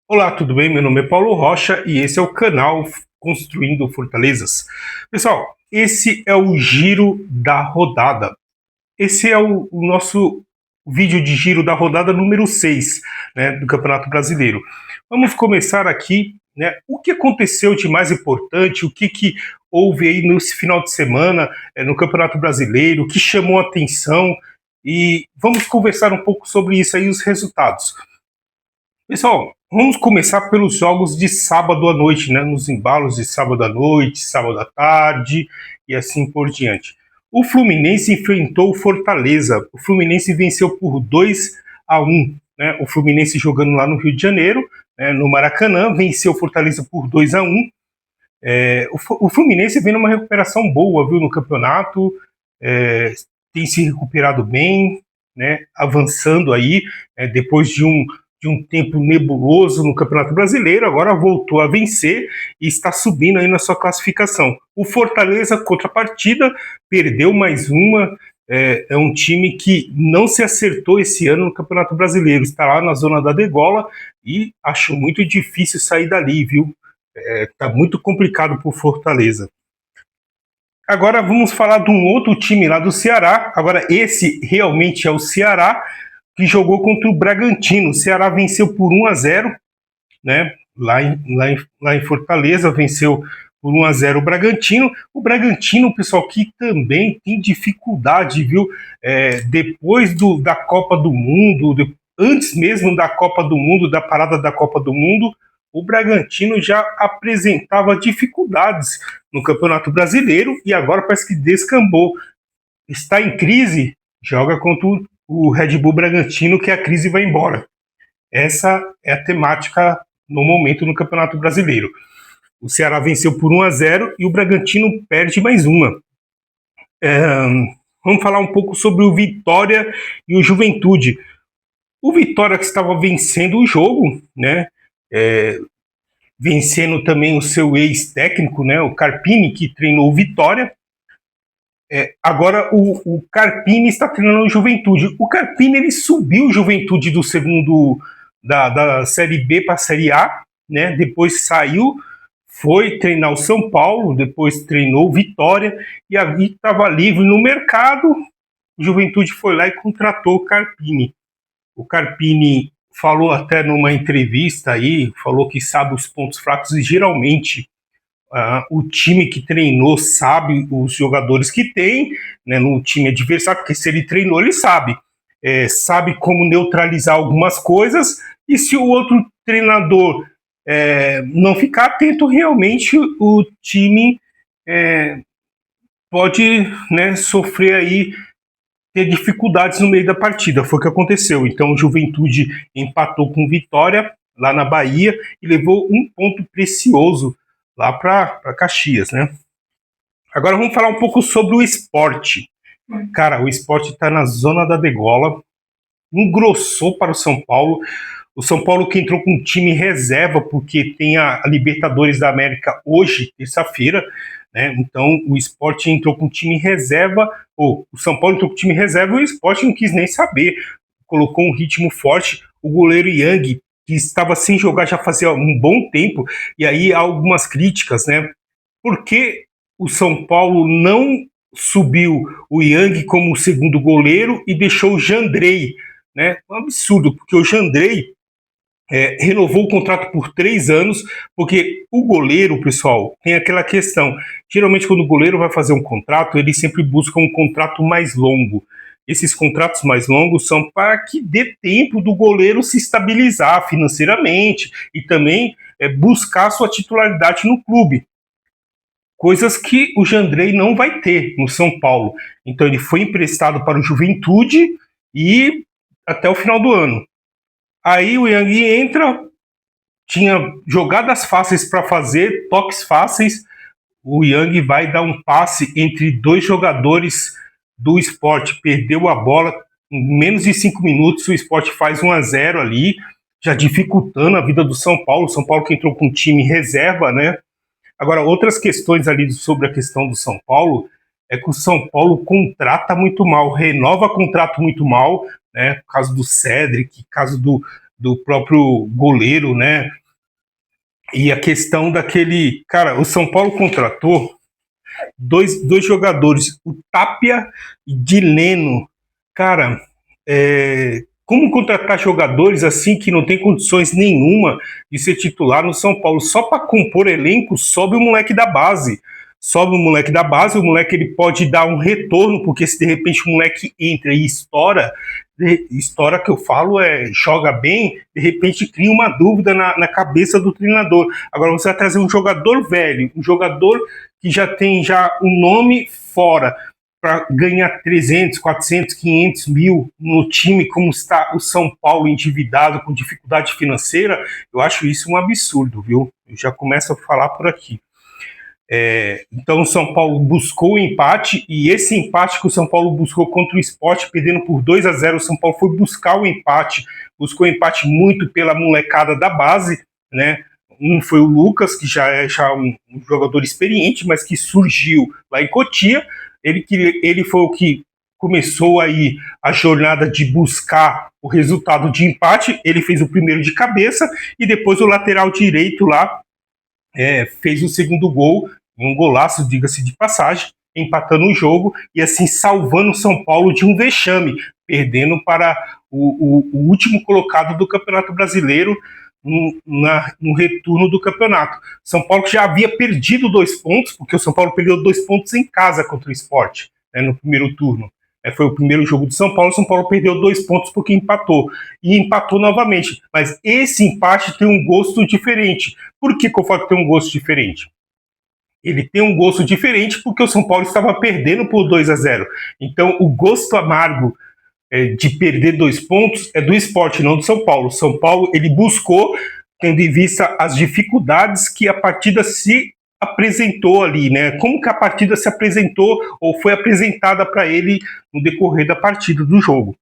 Olá, tudo bem? Meu nome é Paulo Rocha e esse é o canal Construindo Fortalezas. Pessoal, esse é o giro da rodada. Esse é o nosso vídeo de giro da rodada número 6, né, do Campeonato Brasileiro. Vamos começar aqui, né, o que aconteceu de mais importante, o que houve aí nesse final de semana no Campeonato Brasileiro, o que chamou a atenção, e vamos conversar um pouco sobre isso aí, os resultados. Pessoal, vamos começar pelos jogos de sábado à noite, né? Nos embalos de sábado à noite, sábado à tarde e assim por diante. O Fluminense enfrentou o Fortaleza. O Fluminense venceu por 2-1, né? O Fluminense jogando lá no Rio de Janeiro, né? No Maracanã, venceu o Fortaleza por 2-1. O Fluminense vem numa recuperação boa, viu, no campeonato, tem se recuperado bem, né? Avançando aí, depois de um tempo nebuloso no Campeonato Brasileiro, agora voltou a vencer e está subindo aí na sua classificação. O Fortaleza, contrapartida, perdeu mais uma. É um time que não se acertou esse ano no Campeonato Brasileiro, está lá na zona da degola e acho muito difícil sair dali, viu? Está muito complicado para o Fortaleza. Agora vamos falar de um outro time lá do Ceará. Agora esse realmente é o Ceará, que jogou contra o Bragantino. O Ceará venceu por 1-0, né? Lá em Fortaleza, venceu por 1-0 o Bragantino. O Bragantino, pessoal, que também tem dificuldade, viu? Depois da Copa do Mundo, antes mesmo da Copa do Mundo, da parada da Copa do Mundo, o Bragantino já apresentava dificuldades no Campeonato Brasileiro e agora parece que descambou. Está em crise, joga contra o Red Bull Bragantino, que a crise vai embora. Essa é a temática no momento no Campeonato Brasileiro. O Ceará venceu por 1-0 e o Bragantino perde mais uma. Vamos falar um pouco sobre o Vitória e o Juventude. O Vitória, que estava vencendo o jogo, né? Vencendo também o seu ex-técnico, né? O Carpini, que treinou o Vitória. Agora o Carpini está treinando o Juventude. O Carpini ele subiu o Juventude do segundo da Série B para a Série A, né? Depois saiu, foi treinar o São Paulo, depois treinou o Vitória e aí estava livre no mercado. O Juventude foi lá e contratou o Carpini. O Carpini falou até numa entrevista aí, falou que sabe os pontos fracos e geralmente o time que treinou sabe os jogadores que tem, né, no time adversário, porque se ele treinou, ele sabe. Sabe como neutralizar algumas coisas, e se o outro treinador não ficar atento, realmente o time pode, né, sofrer aí, ter dificuldades no meio da partida. Foi o que aconteceu. Então o Juventude empatou com Vitória lá na Bahia e levou um ponto precioso lá para Caxias, né? Agora vamos falar um pouco sobre o esporte. Cara, o esporte está na zona da degola, engrossou para o São Paulo. O São Paulo que entrou com um time reserva, porque tem a Libertadores da América hoje, terça-feira, né? Então o esporte entrou com um time reserva, ou o São Paulo entrou com um time reserva e o esporte não quis nem saber. Colocou um ritmo forte. O goleiro Yang, que estava sem jogar já fazia um bom tempo, e aí há algumas críticas, né? Por que o São Paulo não subiu o Yang como segundo goleiro e deixou o Jandrei, né? Um absurdo, porque o Jandrei renovou o contrato por 3 anos, porque o goleiro, pessoal, tem aquela questão. Geralmente, quando o goleiro vai fazer um contrato, ele sempre busca um contrato mais longo. Esses contratos mais longos são para que dê tempo do goleiro se estabilizar financeiramente e também buscar sua titularidade no clube. Coisas que o Jandrei não vai ter no São Paulo. Então ele foi emprestado para o Juventude e até o final do ano. Aí o Yang entra, tinha jogadas fáceis para fazer, toques fáceis. O Yang vai dar um passe entre dois jogadores do Sport, perdeu a bola em menos de 5 minutos, o Sport faz 1-0 ali, já dificultando a vida do São Paulo. O São Paulo que entrou com um time reserva, né? Agora, outras questões ali sobre a questão do São Paulo é que o São Paulo contrata muito mal, renova contrato muito mal, né? Caso do Cedric, caso do próprio goleiro, né? E a questão daquele. Cara, o São Paulo contratou dois jogadores, o Tapia e Dileno. Cara, como contratar jogadores assim que não tem condições nenhuma de ser titular no São Paulo? Só para compor elenco, sobe o moleque da base. Sobe o moleque da base, o moleque ele pode dar um retorno, porque se de repente o moleque entra e estoura, história que eu falo joga bem, de repente cria uma dúvida na cabeça do treinador. Agora você vai trazer um jogador velho, um jogador que já tem um nome fora, para ganhar 300, 400, 500 mil no time como está o São Paulo endividado com dificuldade financeira, eu acho isso um absurdo, viu? Eu já começo a falar por aqui. Então o São Paulo buscou o empate, e esse empate que o São Paulo buscou contra o Sport, perdendo por 2-0, o São Paulo foi buscar o empate, buscou o empate muito pela molecada da base, né? Um foi o Lucas, que já é um jogador experiente, mas que surgiu lá em Cotia. Ele foi o que começou aí a jornada de buscar o resultado de empate. Ele fez o primeiro de cabeça, e depois o lateral direito lá fez o segundo gol, um golaço, diga-se de passagem, empatando o jogo e assim salvando o São Paulo de um vexame, perdendo para o último colocado do Campeonato Brasileiro no retorno do campeonato. São Paulo que já havia perdido 2 pontos, porque o São Paulo perdeu 2 pontos em casa contra o Sport, né, no primeiro turno. Foi o primeiro jogo de São Paulo perdeu 2 pontos porque empatou. E empatou novamente. Mas esse empate tem um gosto diferente. Por que eu falo que tem um gosto diferente? Ele tem um gosto diferente porque o São Paulo estava perdendo por 2-0. Então, o gosto amargo de perder 2 pontos é do Sport, não do São Paulo. O São Paulo ele buscou, tendo em vista as dificuldades que a partida se apresentou ali, né? Como que a partida se apresentou ou foi apresentada para ele no decorrer da partida do jogo.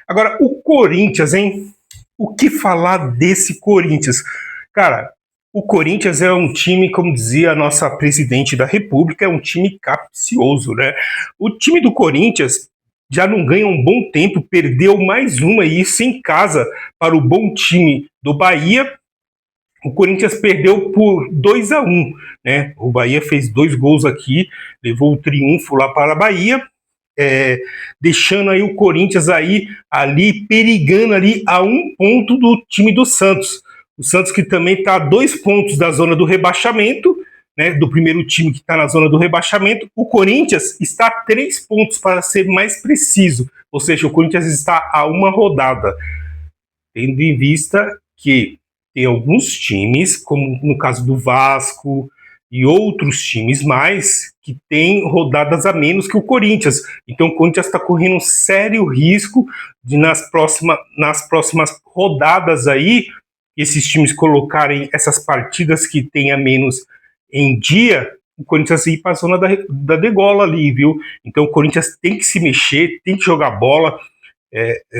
Agora, o Corinthians, hein? O que falar desse Corinthians? Cara, o Corinthians é um time, como dizia a nossa presidente da República, é um time capcioso, né? O time do Corinthians já não ganha um bom tempo, perdeu mais uma, e isso em casa, para o bom time do Bahia. O Corinthians perdeu por 2-1, né? O Bahia fez 2 gols aqui, levou o triunfo lá para a Bahia, deixando aí o Corinthians aí, ali perigando ali a 1 ponto do time do Santos. O Santos que também está a 2 pontos da zona do rebaixamento, né, do primeiro time que está na zona do rebaixamento. O Corinthians está a 3 pontos, para ser mais preciso. Ou seja, o Corinthians está a 1 rodada. Tendo em vista que tem alguns times, como no caso do Vasco e outros times mais, que têm rodadas a menos que o Corinthians. Então o Corinthians está correndo um sério risco de nas próximas rodadas aí, esses times colocarem essas partidas que têm a menos em dia, o Corinthians ir para a zona da degola ali, viu? Então o Corinthians tem que se mexer, tem que jogar bola.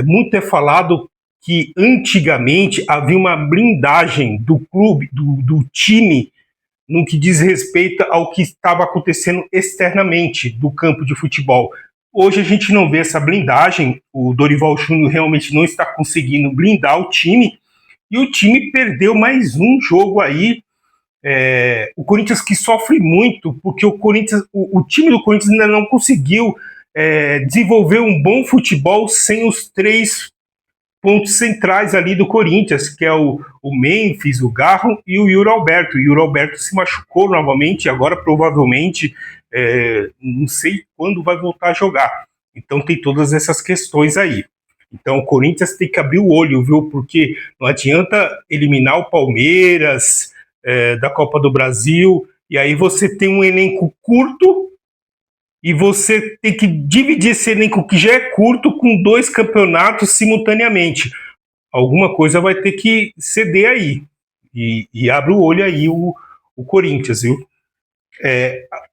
Muito é falado que antigamente havia uma blindagem do clube, do time, no que diz respeito ao que estava acontecendo externamente do campo de futebol. Hoje a gente não vê essa blindagem, o Dorival Júnior realmente não está conseguindo blindar o time, e o time perdeu mais um jogo aí. O Corinthians que sofre muito, porque o time do Corinthians ainda não conseguiu desenvolver um bom futebol sem os 3 pontos centrais ali do Corinthians, que é o Memphis, o Garro e o Yuri Alberto. O Yuri Alberto se machucou novamente, e agora provavelmente não sei quando vai voltar a jogar. Então tem todas essas questões aí. Então o Corinthians tem que abrir o olho, viu? Porque não adianta eliminar o Palmeiras da Copa do Brasil, e aí você tem um elenco curto, e você tem que dividir esse elenco que já é curto com 2 campeonatos simultaneamente. Alguma coisa vai ter que ceder aí. E abre o olho aí o Corinthians, viu?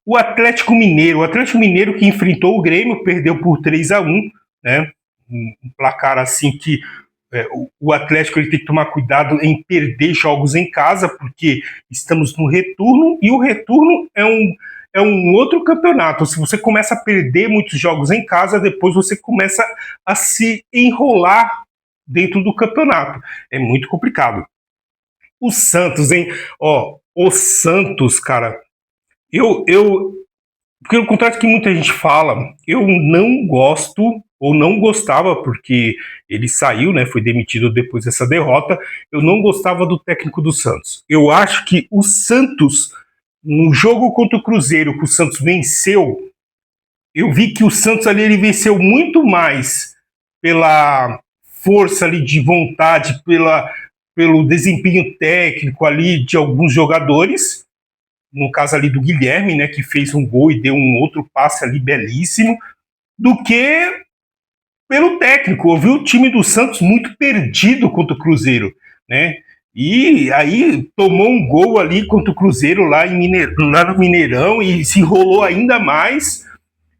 O Atlético Mineiro que enfrentou o Grêmio, perdeu por 3-1, né? Um placar assim que o Atlético ele tem que tomar cuidado em perder jogos em casa, porque estamos no retorno, e o retorno é um outro campeonato. Se você começa a perder muitos jogos em casa, depois você começa a se enrolar dentro do campeonato. É muito complicado. O Santos, hein? Ó, o Santos, cara, eu porque ao contrário do que muita gente fala, eu não gosto ou não gostava, porque ele saiu, né, foi demitido depois dessa derrota, eu não gostava do técnico do Santos. Eu acho que o Santos, no jogo contra o Cruzeiro, que o Santos venceu, eu vi que o Santos ali ele venceu muito mais pela força ali de vontade, pelo desempenho técnico ali de alguns jogadores, no caso ali do Guilherme, né, que fez um gol e deu um outro passe ali belíssimo, do que pelo técnico. Eu vi o time do Santos muito perdido contra o Cruzeiro, né? E aí tomou um gol ali contra o Cruzeiro lá no Mineirão e se enrolou ainda mais.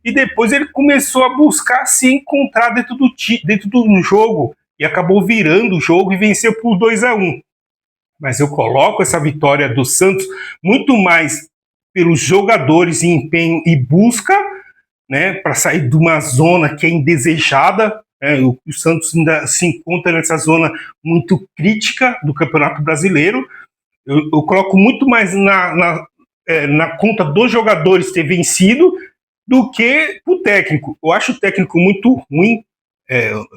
E depois ele começou a buscar se encontrar dentro do jogo e acabou virando o jogo e venceu por 2-1. Mas eu coloco essa vitória do Santos muito mais pelos jogadores em empenho e busca, né, para sair de uma zona que é indesejada. O Santos ainda se encontra nessa zona muito crítica do Campeonato Brasileiro. Eu coloco muito mais na conta dos jogadores ter vencido do que o técnico. Eu acho o técnico muito ruim,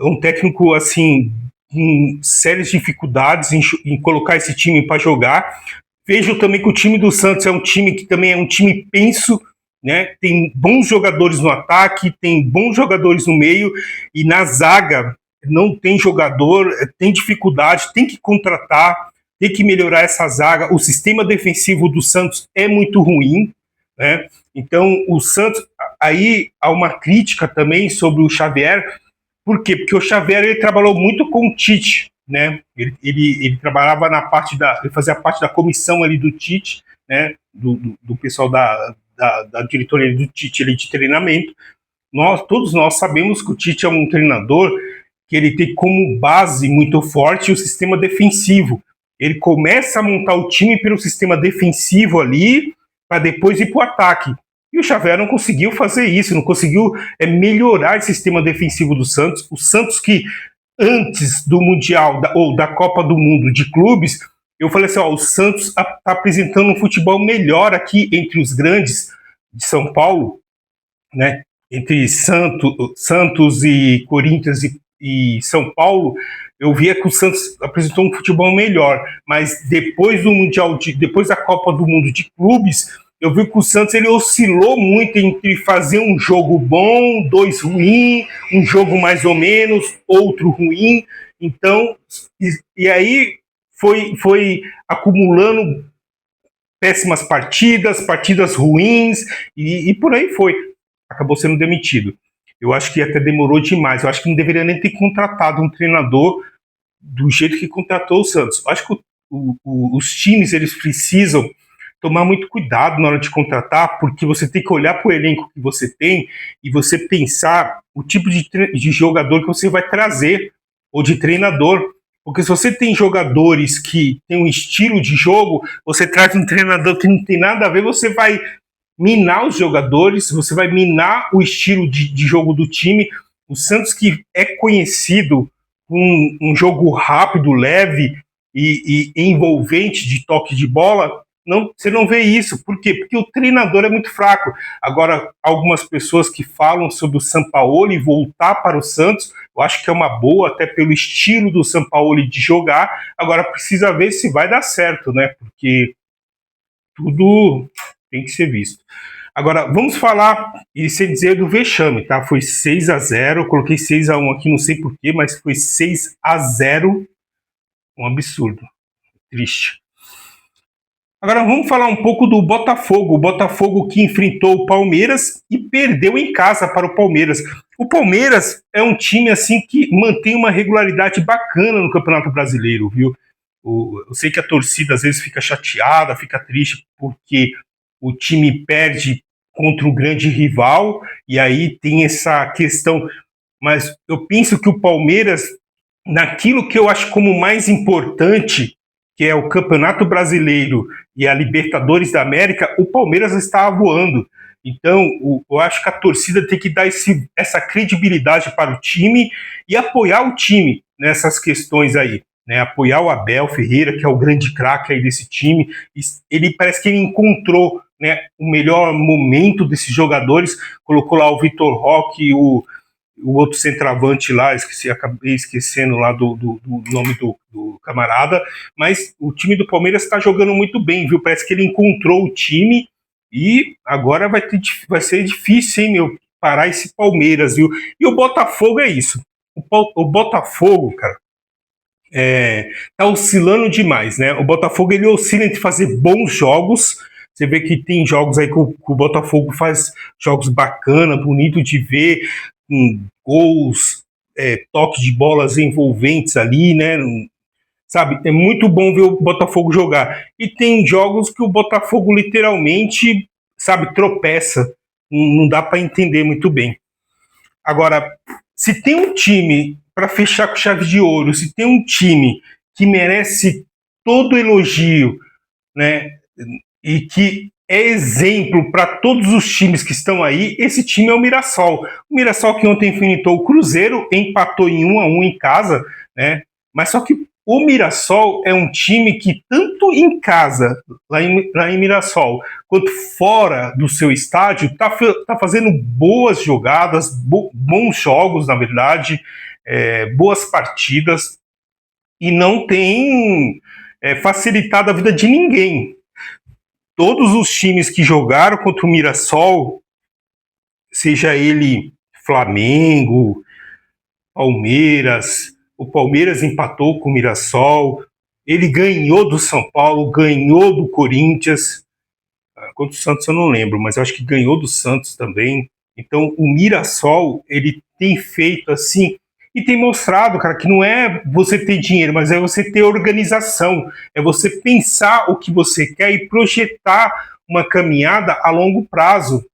um técnico assim com sérias dificuldades em colocar esse time para jogar. Vejo também que o time do Santos é um time que também é um time penso, né? Tem bons jogadores no ataque, tem bons jogadores no meio, e na zaga não tem jogador, tem dificuldade, tem que contratar, tem que melhorar essa zaga. O sistema defensivo do Santos é muito ruim, né? Então o Santos, aí há uma crítica também sobre o Xavier. Por quê? Porque o Xavier ele trabalhou muito com o Tite, né? Ele trabalhava ele fazia parte da comissão ali do Tite, né? Do pessoal da diretoria do Tite ali de treinamento. Todos nós sabemos que o Tite é um treinador que ele tem como base muito forte o sistema defensivo. Ele começa a montar o time pelo sistema defensivo ali, para depois ir para o ataque. E o Xavier não conseguiu fazer isso, não conseguiu melhorar esse sistema defensivo do Santos. O Santos que antes do Mundial ou da Copa do Mundo de clubes, eu falei assim, o Santos está apresentando um futebol melhor aqui entre os grandes de São Paulo, né? Entre Santos e Corinthians e São Paulo, eu via que o Santos apresentou um futebol melhor, mas depois do Mundial, depois da Copa do Mundo de clubes, eu vi que o Santos ele oscilou muito entre fazer um jogo bom, 2 ruim, um jogo mais ou menos, outro ruim. Então, e aí foi acumulando péssimas partidas ruins, e por aí foi. Acabou sendo demitido. Eu acho que até demorou demais. Eu acho que não deveria nem ter contratado um treinador do jeito que contratou o Santos. Eu acho que os times eles precisam tomar muito cuidado na hora de contratar, porque você tem que olhar para o elenco que você tem e você pensar o tipo de jogador que você vai trazer, ou de treinador. Porque se você tem jogadores que têm um estilo de jogo, você traz um treinador que não tem nada a ver, você vai minar os jogadores, você vai minar o estilo de jogo do time. O Santos, que é conhecido por um jogo rápido, leve e envolvente de toque de bola, você não vê isso. Por quê? Porque o treinador é muito fraco. Agora, algumas pessoas que falam sobre o Sampaoli voltar para o Santos, eu acho que é uma boa, até pelo estilo do Sampaoli de jogar. Agora, precisa ver se vai dar certo, né? Porque tudo tem que ser visto. Agora, vamos falar e sem dizer do vexame, tá? Foi 6-0, coloquei 6-1 aqui, não sei porquê, mas foi 6-0, um absurdo, triste. Agora vamos falar um pouco do Botafogo. O Botafogo que enfrentou o Palmeiras e perdeu em casa para o Palmeiras. O Palmeiras é um time assim que mantém uma regularidade bacana no Campeonato Brasileiro, viu? Eu sei que a torcida às vezes fica chateada, fica triste porque o time perde contra um grande rival e aí tem essa questão. Mas eu penso que o Palmeiras, naquilo que eu acho como mais importante, que é o Campeonato Brasileiro e a Libertadores da América, o Palmeiras está voando. Então, eu acho que a torcida tem que dar essa credibilidade para o time e apoiar o time. nessas questões aí, né? Apoiar o Abel Ferreira, que é o grande craque aí desse time. Ele parece que ele encontrou, né, o melhor momento desses jogadores, colocou lá o Vitor Roque e o outro centroavante lá, acabei esquecendo lá do nome do camarada, mas o time do Palmeiras está jogando muito bem, viu? Parece que ele encontrou o time e agora vai ser difícil, hein, meu, parar esse Palmeiras, viu? E o Botafogo é isso. O Botafogo, cara, tá oscilando demais, né? O Botafogo, ele oscila entre fazer bons jogos. Você vê que tem jogos aí que o Botafogo faz jogos bacanas, bonito de ver, com gols, toque de bolas envolventes ali, né? Sabe, é muito bom ver o Botafogo jogar. E tem jogos que o Botafogo literalmente, sabe, tropeça. Não dá para entender muito bem. Agora, se tem um time para fechar com chave de ouro, se tem um time que merece todo elogio, né, e que é exemplo para todos os times que estão aí, esse time é o Mirassol. O Mirassol que ontem enfrentou o Cruzeiro, empatou em 1-1 em casa, né? Mas só que o Mirassol é um time que tanto em casa, lá em Mirassol, quanto fora do seu estádio, tá fazendo boas jogadas, bons jogos, na verdade, boas partidas, e não tem facilitado a vida de ninguém. Todos os times que jogaram contra o Mirassol, seja ele Flamengo, Palmeiras, o Palmeiras empatou com o Mirassol, ele ganhou do São Paulo, ganhou do Corinthians, contra o Santos eu não lembro, mas eu acho que ganhou do Santos também. Então o Mirassol, ele tem feito assim, e tem mostrado, cara, que não é você ter dinheiro, mas é você ter organização, é você pensar o que você quer e projetar uma caminhada a longo prazo.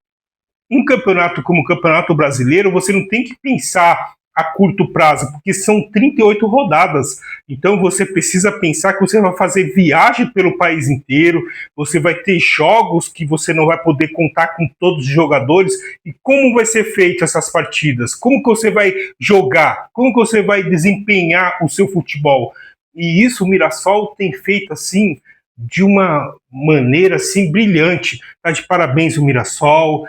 Um campeonato como o Campeonato Brasileiro, você não tem que pensar a curto prazo, porque são 38 rodadas. Então você precisa pensar que você vai fazer viagem pelo país inteiro, você vai ter jogos que você não vai poder contar com todos os jogadores. E como vai ser feito essas partidas? Como que você vai jogar? Como que você vai desempenhar o seu futebol? E isso o Mirassol tem feito assim de uma maneira assim brilhante. Tá de parabéns o Mirassol.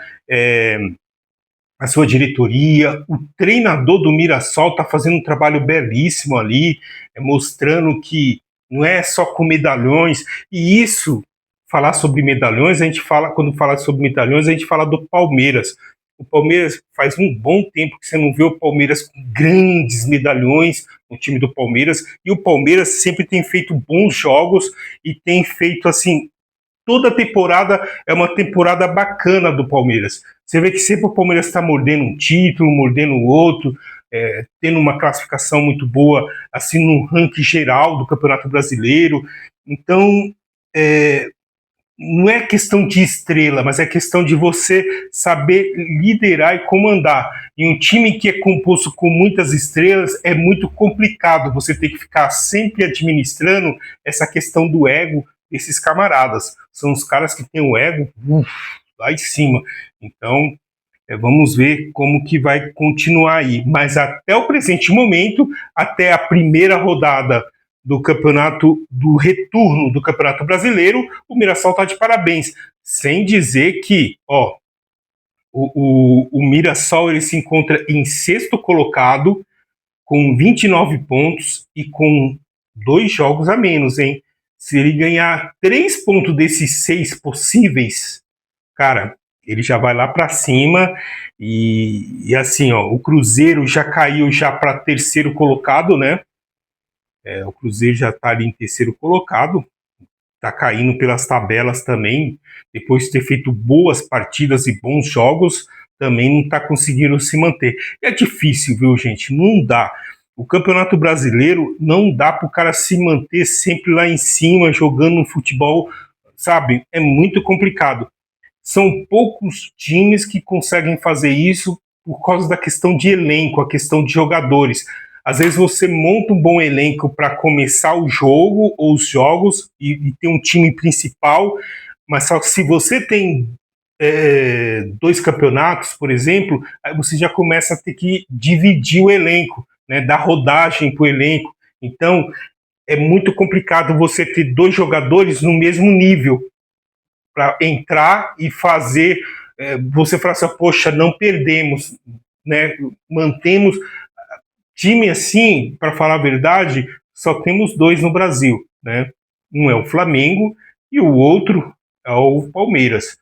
A sua diretoria, o treinador do Mirassol está fazendo um trabalho belíssimo ali, mostrando que não é só com medalhões, e isso, falar sobre medalhões, quando fala sobre medalhões, a gente fala do Palmeiras. O Palmeiras faz um bom tempo que você não vê o Palmeiras com grandes medalhões no time do Palmeiras, e o Palmeiras sempre tem feito bons jogos e tem feito assim, toda temporada é uma temporada bacana do Palmeiras. Você vê que sempre o Palmeiras está mordendo um título, mordendo o outro, tendo uma classificação muito boa, assim, no ranking geral do Campeonato Brasileiro. Então, não é questão de estrela, mas é questão de você saber liderar e comandar. E um time que é composto com muitas estrelas é muito complicado. Você tem que ficar sempre administrando essa questão do ego desses camaradas. São os caras que têm o ego lá em cima. Então, vamos ver como que vai continuar aí. Mas até o presente momento, até a primeira rodada do campeonato, do retorno do Campeonato Brasileiro, o Mirassol está de parabéns. Sem dizer que, o Mirassol ele se encontra em sexto colocado, com 29 pontos e com 2 jogos a menos, hein? Se ele ganhar 3 pontos desses 6 possíveis, cara, ele já vai lá para cima e assim, o Cruzeiro já caiu já para terceiro colocado, né? O Cruzeiro já está ali em terceiro colocado, está caindo pelas tabelas também, depois de ter feito boas partidas e bons jogos, também não está conseguindo se manter. E é difícil, viu, gente? Não dá. O Campeonato Brasileiro não dá para o cara se manter sempre lá em cima, jogando um futebol, sabe? É muito complicado. São poucos times que conseguem fazer isso por causa da questão de elenco, a questão de jogadores. Às vezes você monta um bom elenco para começar o jogo ou os jogos e ter um time principal, mas só que se você tem 2 campeonatos, por exemplo, aí você já começa a ter que dividir o elenco. né, dar rodagem para o elenco. Então, é muito complicado você ter dois jogadores no mesmo nível para entrar e fazer, você falar assim, poxa, não perdemos, né, mantemos time assim, para falar a verdade, só temos dois no Brasil, né? Um é o Flamengo e o outro é o Palmeiras.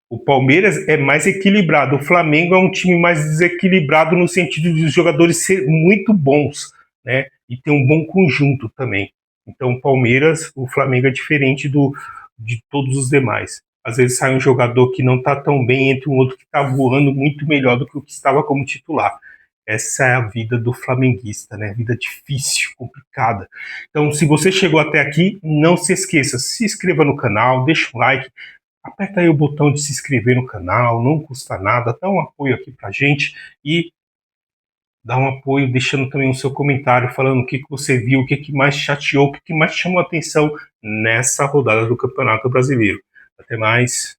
O Palmeiras é mais equilibrado, o Flamengo é um time mais desequilibrado no sentido de os jogadores ser muito bons, né? E ter um bom conjunto também. Então, o Palmeiras, o Flamengo é diferente de todos os demais. Às vezes sai um jogador que não está tão bem entre um outro que está voando muito melhor do que o que estava como titular. Essa é a vida do flamenguista, né? Vida difícil, complicada. Então, se você chegou até aqui, não se esqueça, se inscreva no canal, deixa um like, aperta aí o botão de se inscrever no canal, não custa nada, dá um apoio aqui pra gente e dá um apoio deixando também o seu comentário falando o que você viu, o que mais chateou, o que mais chamou a atenção nessa rodada do Campeonato Brasileiro. Até mais.